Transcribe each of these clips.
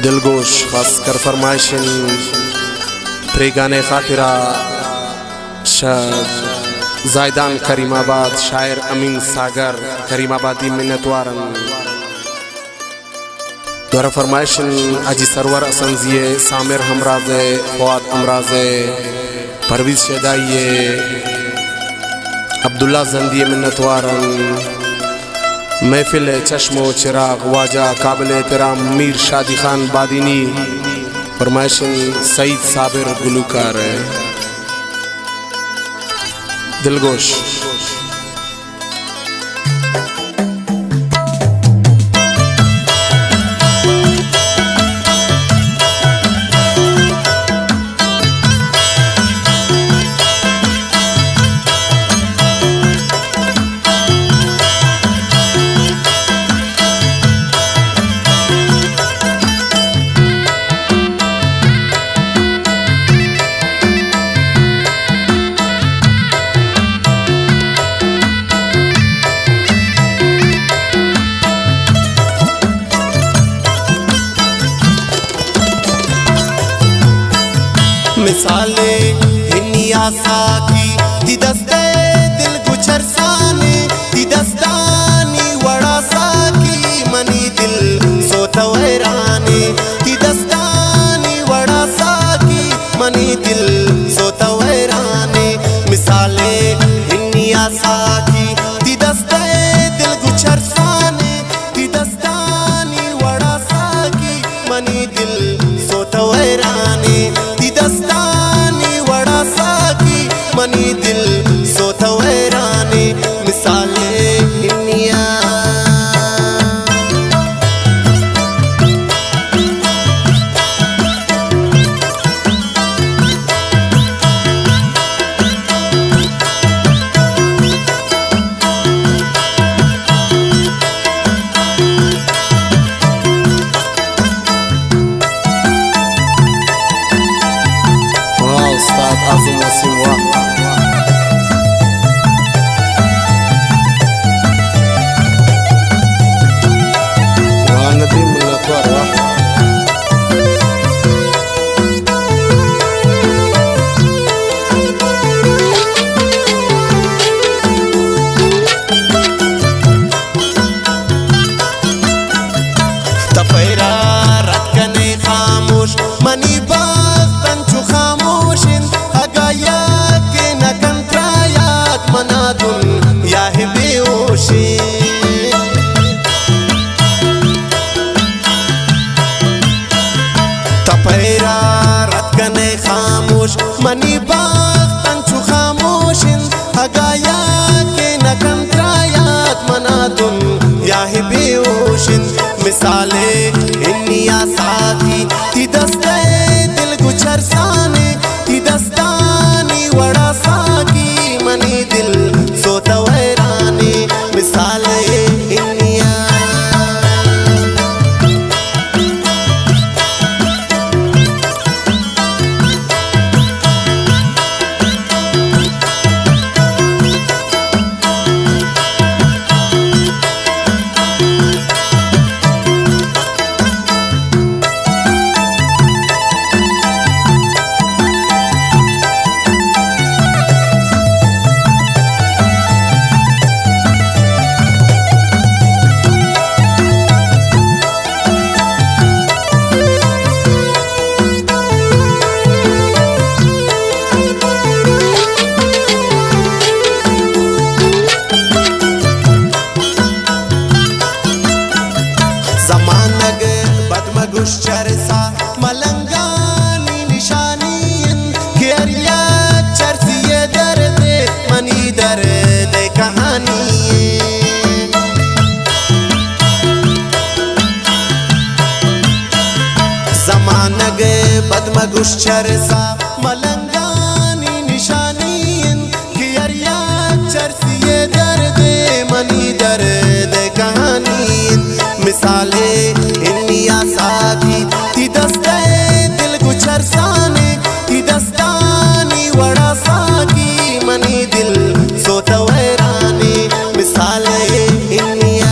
दिलगोश खासकर फरमाइशन प्रेगाने खातिरा जायदान करीमाबाद शायर अमीन सागर करीमाबादी मिन्नतवारन द्वारा फरमाइशन अजी सरवर असंजिए सामिर हमराजे फवाद अमराजे परवीज शेदाइए अब्दुल्ला जंदिए मिन्नतवारन महफिल चश्मो चिराग वाजा काबिल एहतराम मीर शादी खान बादीनी फरमाइशन सईद साबिर गुलूकार है दिलगोश। मिसाले हिनिया साकी दी दस्ते दिल गुचर साने दी दस्तानी वड़ा साकी मनी दिल सोता वैराने दी दस्तानी वड़ा साकी मनी दिल सोता वैराने मिसाले हिनिया साकी दी दस्ते दिल गुचर साने दी दस्तानी वड़ा साकी मनी दिल सोता वैराने दस्तानी वड़ा साकी मनी दिल सोता वैराने मिसाले हिनिया आज़म वसीम वाह नदीम मिन्नतवार वाह तपैरा रात कने खामोश मनी बाग तंचु खामोशिन अगाया के न कंत्रायात मनादुन या है बेहोशी तपैरा रात कने खामोश मनी बाग तंचु खामोशिन अगाया के न कंत्रायात मनादुन या है बेहोशिन मिसाले हिनिया साथी ती दस्ते दिल गुचर साने ती दस्तानी वड़ा साकी मनी दिल सोता वैराने मिसाले हिनिया चरसा मलंगानी निशानी घेरिया चरसिए दर्द मनी दर्द कहानी जमानग बदमगुश चरसा मलंगानी निशानी घेरिया चरसिए दर्द मनी दर्द कहानी मिसाले हिनिया साकी ती दस्ते दिल गुचर साने ती दस्तानी वड़ा साकी मनी दिल सोता वैराने मिसाले हिनिया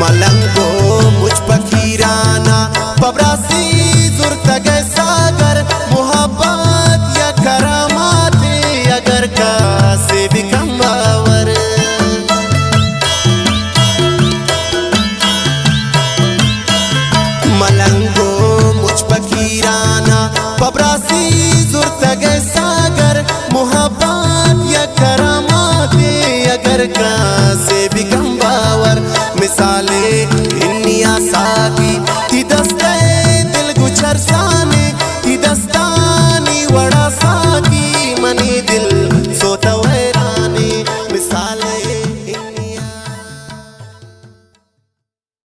मलंगो मुझ फकीराना बबरासी जुर्ता गए सागर मोहब्बत या करामात अगर का से भी कम बावर मलंगो मुझ फकीराना बबरासी